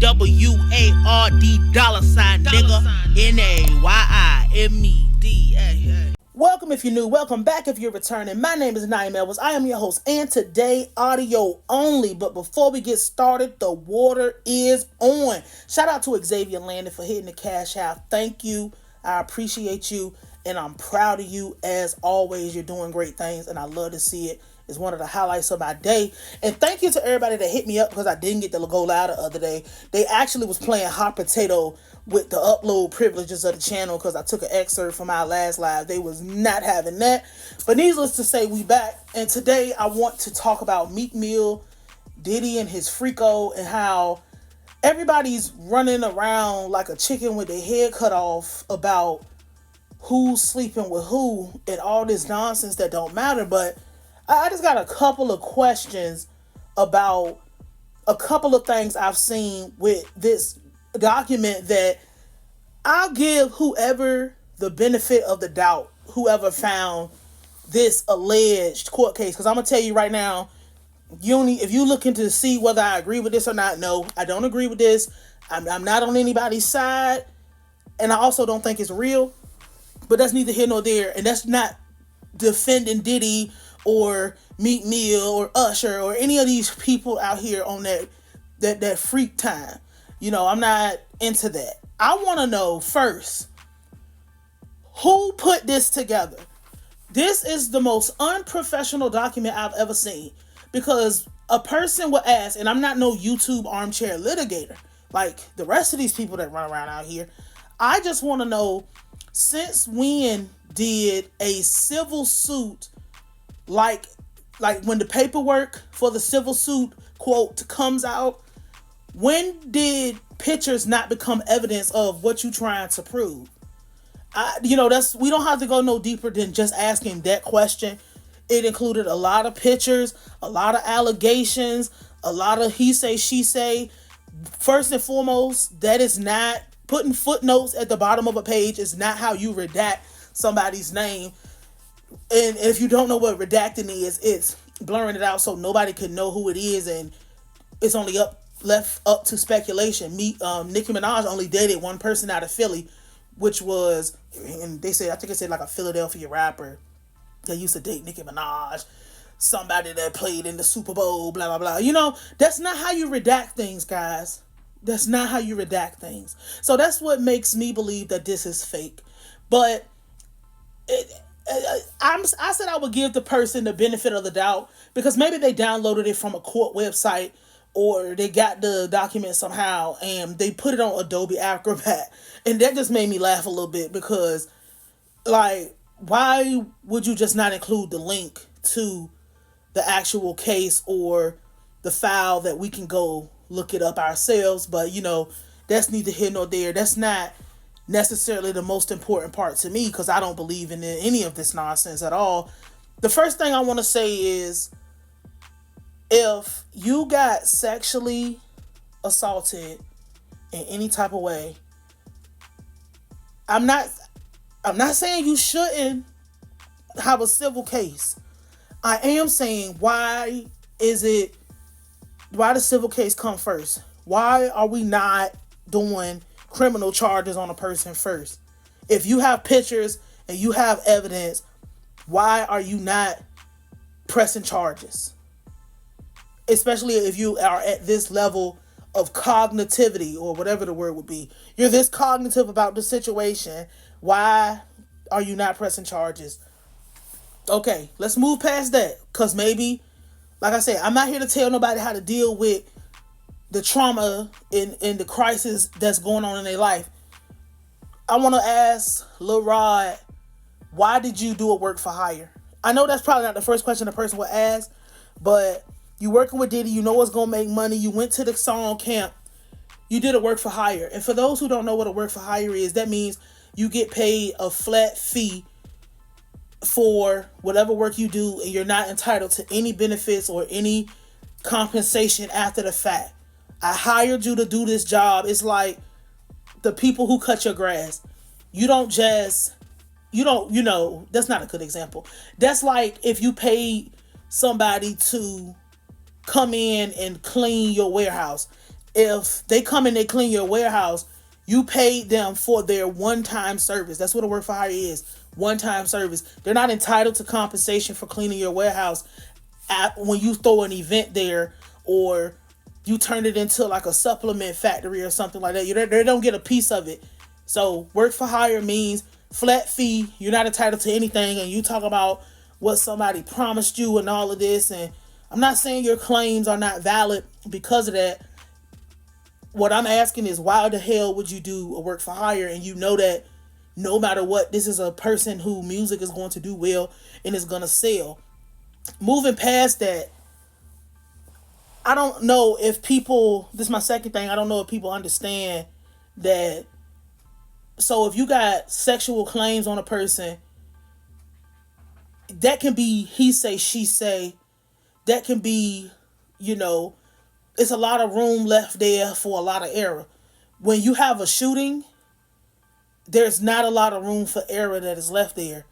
$WARD nigga. NAYIMED. Welcome if you're new, welcome back if you're returning. My name is Nayim. I am your host, and today audio only. But before we get started, the water is on. Shout out to Xavier Landon for hitting the cash out. Thank you. I appreciate you, and I'm proud of you as always. You're doing great things, and I love to see it. It's one of the highlights of my day. And thank you to everybody that hit me up because I didn't get to go live the other day. They actually was playing hot potato with the upload privileges of the channel because I took an excerpt from our last live. They was not having that. But needless to say, we back. And today I want to talk about Meek Mill, Diddy, and his Freako, and how everybody's running around like a chicken with their head cut off about who's sleeping with who and all this nonsense that don't matter. But I just got a couple of questions about a couple of things I've seen with this document that I'll give whoever the benefit of the doubt, whoever found this alleged court case. Because I'm going to tell you right now, if you looking to see whether I agree with this or not, no, I don't agree with this. I'm not on anybody's side. And I also don't think it's real. But that's neither here nor there. And that's not defending Diddy or Meek Mill or Usher or any of these people out here on that freak time. You know, I'm not into that. I want to know first, who put this together? This is the most unprofessional document I've ever seen, because a person would ask, and I'm not no YouTube armchair litigator like the rest of these people that run around out here. I just want to know, since when did a civil suit, like when the paperwork for the civil suit, quote, comes out, when did pictures not become evidence of what you trying to prove? We don't have to go no deeper than just asking that question. It included a lot of pictures, a lot of allegations, a lot of he say, she say. First and foremost, that is not putting footnotes at the bottom of a page is not how you redact somebody's name. And if you don't know what redacting is, it's blurring it out so nobody can know who it is, and it's only left up to speculation. Nicki Minaj only dated one person out of Philly, which was, and I think it said like a Philadelphia rapper that used to date Nicki Minaj, somebody that played in the Super Bowl, blah, blah, blah. You know, that's not how you redact things, guys. That's not how you redact things. So that's what makes me believe that this is fake. But I said I would give the person the benefit of the doubt because maybe they downloaded it from a court website or they got the document somehow and they put it on Adobe Acrobat. And that just made me laugh a little bit because, like, why would you just not include the link to the actual case or the file that we can go look it up ourselves? But, that's neither here nor there. That's not necessarily the most important part to me because I don't believe in any of this nonsense at all. The first thing I want to say is, if you got sexually assaulted in any type of way, I'm not saying you shouldn't have a civil case. I am saying, why the civil case come first? Why are we not doing criminal charges on a person first? If you have pictures and you have evidence, why are you not pressing charges? Especially if you are at this level of cognitivity, or whatever the word would be. You're this cognitive about the situation. Why are you not pressing charges? Okay, let's move past that. Because maybe, like I said, I'm not here to tell nobody how to deal with the trauma in the crisis that's going on in their life. I want to ask Lil Rod, why did you do a work for hire? I know that's probably not the first question a person would ask, but you working with Diddy, you know what's going to make money. You went to the song camp. You did a work for hire. And for those who don't know what a work for hire is, that means you get paid a flat fee for whatever work you do, and you're not entitled to any benefits or any compensation after the fact. I hired you to do this job. It's like the people who cut your grass. That's not a good example. That's like if you paid somebody to come in and clean your warehouse. If they come and they clean your warehouse, you paid them for their one-time service. That's what a work for hire is. One-time service. They're not entitled to compensation for cleaning your warehouse when you throw an event there, or you turn it into like a supplement factory or something like that. They don't get a piece of it. So work for hire means flat fee. You're not entitled to anything, and you talk about what somebody promised you and all of this. And I'm not saying your claims are not valid because of that. What I'm asking is, why the hell would you do a work for hire and you know that no matter what, this is a person who music is going to do well and is going to sell? Moving past that, I don't know if people, this is my second thing, I don't know if people understand that. So if you got sexual claims on a person, that can be he say, she say. That can be, it's a lot of room left there for a lot of error. When you have a shooting, there's not a lot of room for error that is left there.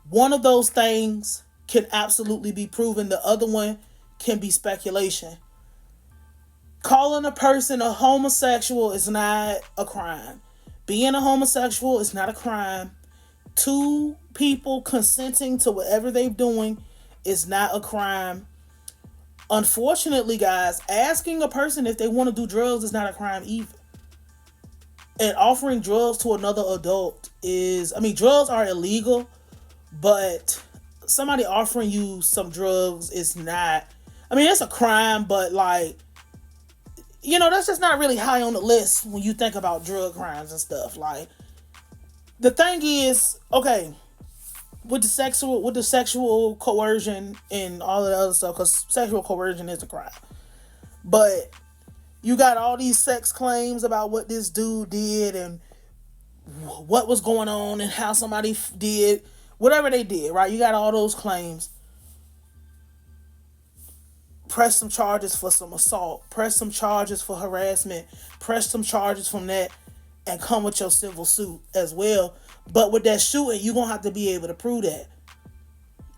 One of those things can absolutely be proven. The other one can be speculation. Calling a person a homosexual is not a crime. Being a homosexual is not a crime. Two people consenting to whatever they're doing is not a crime. Unfortunately, guys, asking a person if they want to do drugs is not a crime either. And offering drugs to another adult drugs are illegal, but somebody offering you some drugs is not, it's a crime, but that's just not really high on the list when you think about drug crimes and stuff. Like, the thing is, okay, with the sexual coercion and all of the other stuff, because sexual coercion is a crime. But you got all these sex claims about what this dude did and what was going on and how somebody did whatever they did, right? You got all those claims. Press some charges for some assault. Press some charges for harassment. Press some charges from that and come with your civil suit as well. But with that shooting, you're going to have to be able to prove that.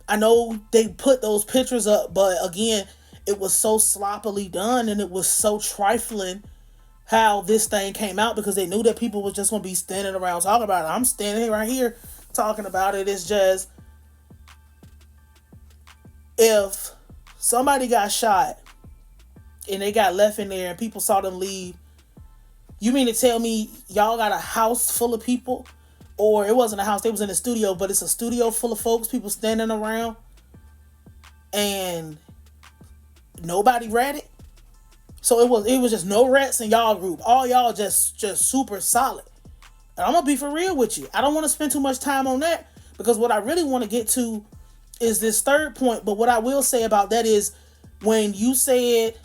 I know they put those pictures up, but again, it was so sloppily done and it was so trifling how this thing came out, because they knew that people was just going to be standing around talking about it. I'm standing right here talking about it. It's just, if somebody got shot and they got left in there and people saw them leave, you mean to tell me y'all got a house full of people? Or it wasn't a house, they was in a studio, but it's a studio full of folks, people standing around, and nobody ratted? So it was just no rats in y'all group. All y'all just super solid. And I'm going to be for real with you. I don't want to spend too much time on that, because what I really want to get to is this third point. But what I will say about that is, when you said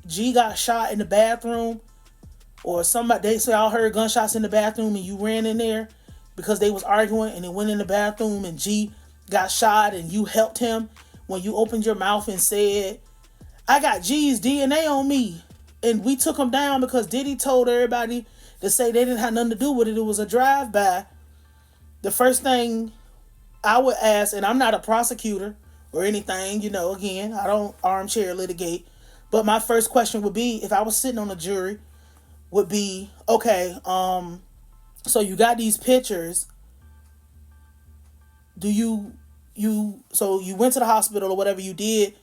G got shot in the bathroom, or somebody, they say all heard gunshots in the bathroom and you ran in there because they was arguing, and they went in the bathroom and G got shot and you helped him, when you opened your mouth and said, I got G's DNA on me, and we took him down because Diddy told everybody to say they didn't have nothing to do with it, it was a drive-by. The first thing I would ask, and I'm not a prosecutor or anything, again, I don't armchair litigate, but my first question would be, if I was sitting on a jury, would be, okay, so you got these pictures. So you went to the hospital or whatever you did.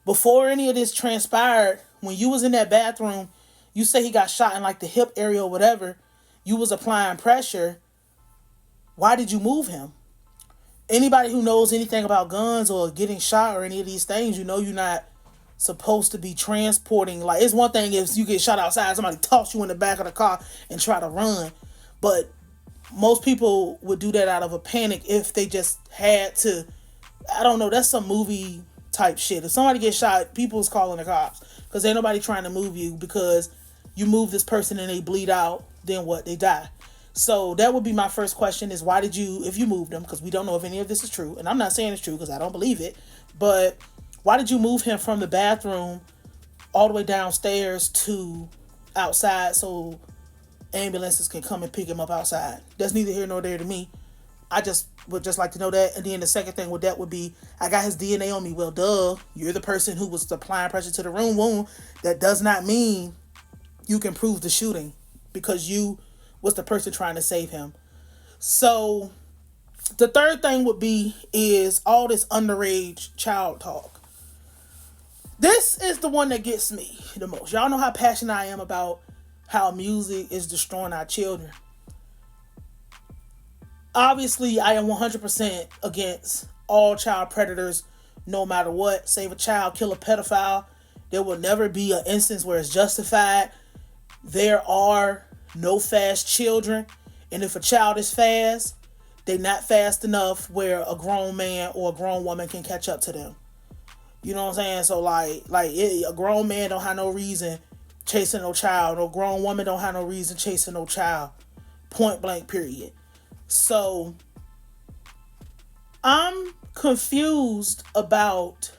Before any of this transpired, when you was in that bathroom, you say he got shot in like the hip area or whatever. You was applying pressure. Why did you move him? Anybody who knows anything about guns or getting shot or any of these things, you're not supposed to be transporting. Like, it's one thing if you get shot outside, somebody toss you in the back of the car and try to run. But most people would do that out of a panic if they just had to. I don't know. That's some movie type shit. If somebody gets shot, people's calling the cops because ain't nobody trying to move you, because you move this person and they bleed out, then what? They die. So that would be my first question is, why did you, if you moved them, because we don't know if any of this is true, and I'm not saying it's true because I don't believe it, but why did you move him from the bathroom all the way downstairs to outside so ambulances can come and pick him up outside? That's neither here nor there to me. I just would just like to know that. And then the second thing with that would be, I got his DNA on me. Well, duh, you're the person who was applying pressure to the room wound. That does not mean you can prove the shooting because you was the person trying to save him. So the third thing would be is all this underage child talk. This is the one that gets me the most. Y'all know how passionate I am about how music is destroying our children. Obviously, I am 100% against all child predators, no matter what. Save a child, kill a pedophile. There will never be an instance where it's justified. There are no fast children. And if a child is fast, they're not fast enough where a grown man or a grown woman can catch up to them. You know what I'm saying? So a grown man don't have no reason chasing no child. No grown woman don't have no reason chasing no child. Point blank, period. So I'm confused about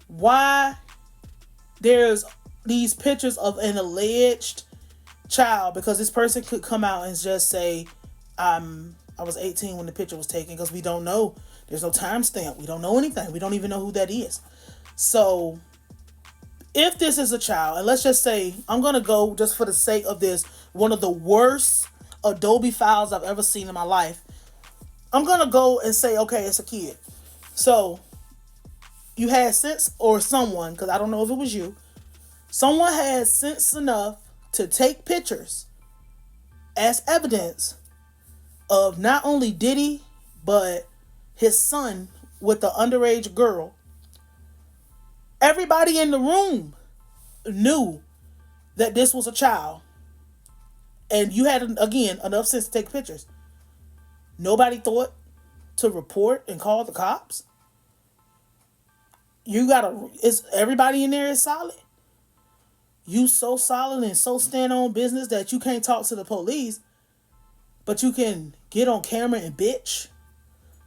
why there's these pictures of an alleged child, because this person could come out and just say, I was 18 when the picture was taken, because we don't know. There's no timestamp. We don't know anything. We don't even know who that is. So if this is a child, and let's just say, I'm going to go, just for the sake of this, one of the worst Adobe files I've ever seen in my life. I'm going to go and say, okay, it's a kid. So you had sense, or someone, because I don't know if it was you, someone had sense enough to take pictures as evidence of not only Diddy, but his son with the underage girl. Everybody in the room knew that this was a child. And you had, again, enough sense to take pictures. Nobody thought to report and call the cops. Everybody in there is solid. You so solid and so stand on business that you can't talk to the police, but you can get on camera and bitch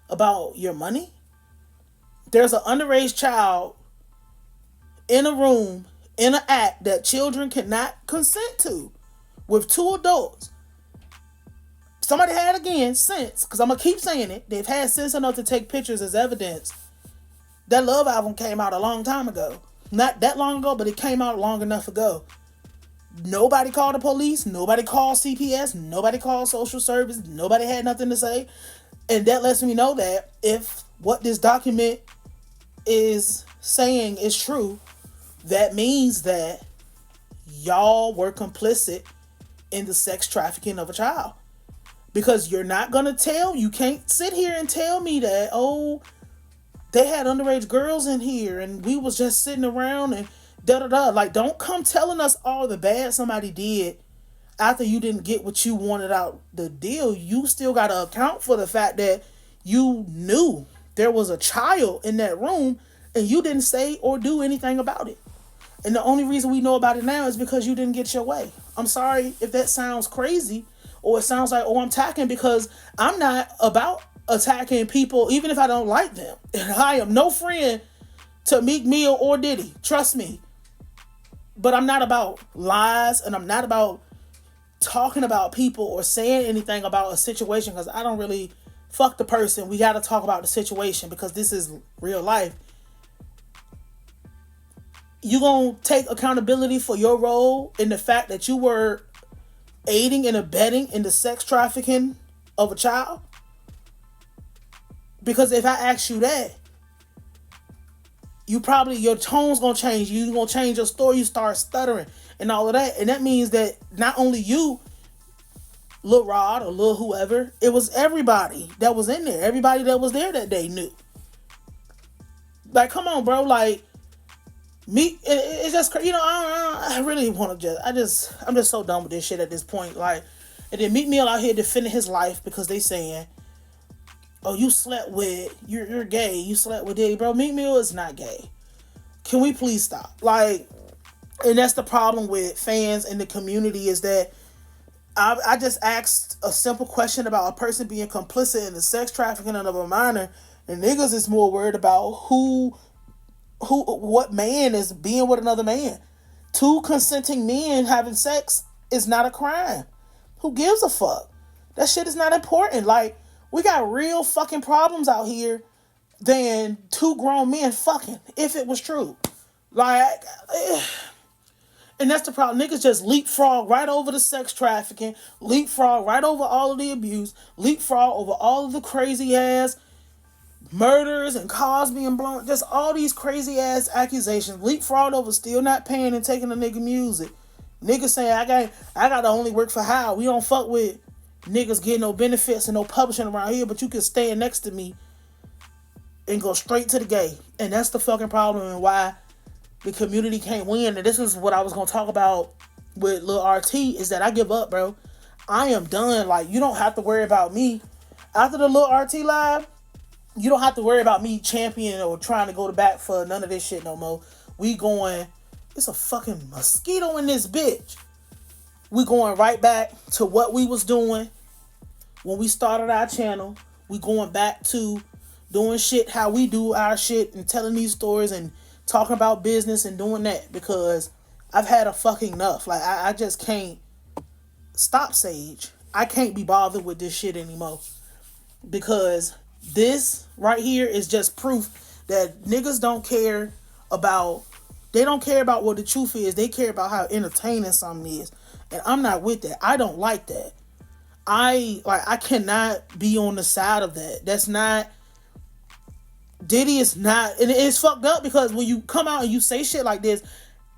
about your money. There's an underage child in a room, in an act that children cannot consent to, with two adults. Somebody had, again, sense, because I'm going to keep saying it. They've had sense enough to take pictures as evidence. That Love album came out a long time ago. Not that long ago, but it came out long enough ago. Nobody called the police. Nobody called CPS. Nobody called social service. Nobody had nothing to say. And that lets me know that if what this document is saying is true, that means that y'all were complicit in the sex trafficking of a child. Because you're not going to you can't sit here and tell me that, oh, they had underage girls in here and we was just sitting around and da-da-da. Like, don't come telling us all the bad somebody did after you didn't get what you wanted out the deal. You still got to account for the fact that you knew there was a child in that room and you didn't say or do anything about it. And the only reason we know about it now is because you didn't get your way. I'm sorry if that sounds crazy or it sounds like, oh, I'm attacking, because I'm not about attacking people even if I don't like them. And I am no friend to Meek Mill or Diddy. Trust me. But I'm not about lies, and I'm not about talking about people or saying anything about a situation, because I don't really fuck the person. We got to talk about the situation because this is real life. You gonna take accountability for your role in the fact that you were aiding and abetting in the sex trafficking of a child? Because if I ask you that, your tone's gonna change. You're gonna change your story. You start stuttering and all of that. And that means that not only you, Lil Rod or Lil whoever, it was everybody that was in there. Everybody that was there that day knew. Like, come on, bro. Like, me, it's just, I really want to I'm just so done with this shit at this point. Like, and then Meek Mill out here defending his life because they saying, oh, you're gay. You slept with Diddy. Bro, Meek Mill is not gay. Can we please stop? Like, and that's the problem with fans in the community, is that I just asked a simple question about a person being complicit in the sex trafficking of a minor, and niggas is more worried about what man is being with another man. Two consenting men having sex is not a crime. Who gives a fuck? That shit is not important. Like, we got real fucking problems out here than two grown men fucking, if it was true. Like, And that's the problem. Niggas just leapfrog right over the sex trafficking, leapfrog right over all of the abuse, leapfrog over all of the crazy ass murders and cars being blown, just all these crazy ass accusations, leapfrog over still not paying and taking the nigga music. Niggas saying I gotta only work for how. We don't fuck with niggas getting no benefits and no publishing around here, but you can stand next to me and go straight to the gay. And that's the fucking problem and why the community can't win. And this is what I was gonna talk about with Lil RT, is that I give up, bro. I am done. Like, you don't have to worry about me. After the Lil RT live, you don't have to worry about me championing or trying to go to bat for none of this shit no more. We going, it's a fucking mosquito in this bitch. We going right back to what we was doing when we started our channel. We going back to doing shit how we do our shit and telling these stories and talking about business and doing that, because I've had a fucking enough. Like, I just can't stop, Sage. I can't be bothered with this shit anymore, because this right here is just proof that niggas don't care about, they don't care about what the truth is. They care about how entertaining something is. And I'm not with that. I don't like that. I cannot be on the side of that. That's not, Diddy is not, and it's fucked up, because when you come out and you say shit like this,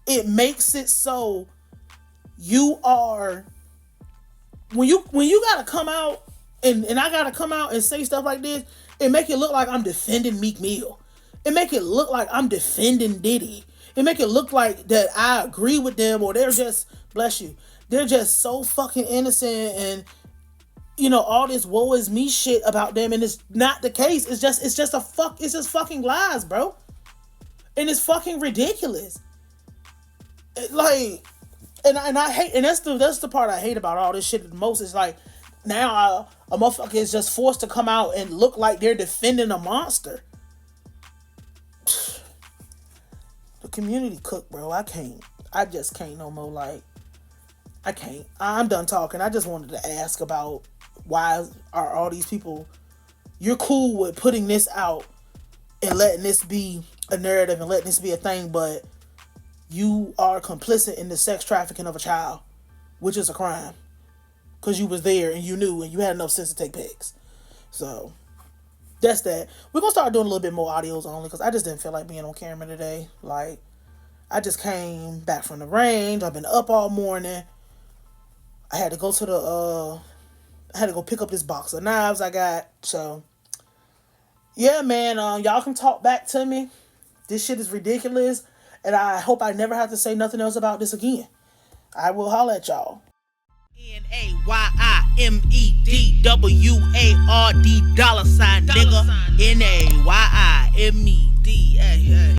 it makes it so you are, when you gotta come out and I gotta come out and say stuff like this, it make it look like I'm defending Meek Mill. It make it look like I'm defending Diddy. It make it look like that I agree with them, or they're just, bless you, they're just so fucking innocent and, you know, all this woe is me shit about them, and it's not the case. It's just fucking lies, bro. And it's fucking ridiculous. Like, and I hate, and that's the part I hate about all this shit the most, is like, now a motherfucker is just forced to come out and look like they're defending a monster. The community cooked, bro. I just can't no more. Like, I can't. I'm done talking. I just wanted to ask about, why are all these people, you're cool with putting this out and letting this be a narrative and letting this be a thing, but you are complicit in the sex trafficking of a child, which is a crime, because you was there and you knew and you had enough sense to take pics. So that's that. We're gonna start doing a little bit more audios only, because I just didn't feel like being on camera today. Like, I just came back from the range. I've been up all morning. I had to go to I had to go pick up this box of knives I got. So, yeah, man, y'all can talk back to me. This shit is ridiculous, and I hope I never have to say nothing else about this again. I will holler at y'all. Nayimedward, $, nigga. Nayimed.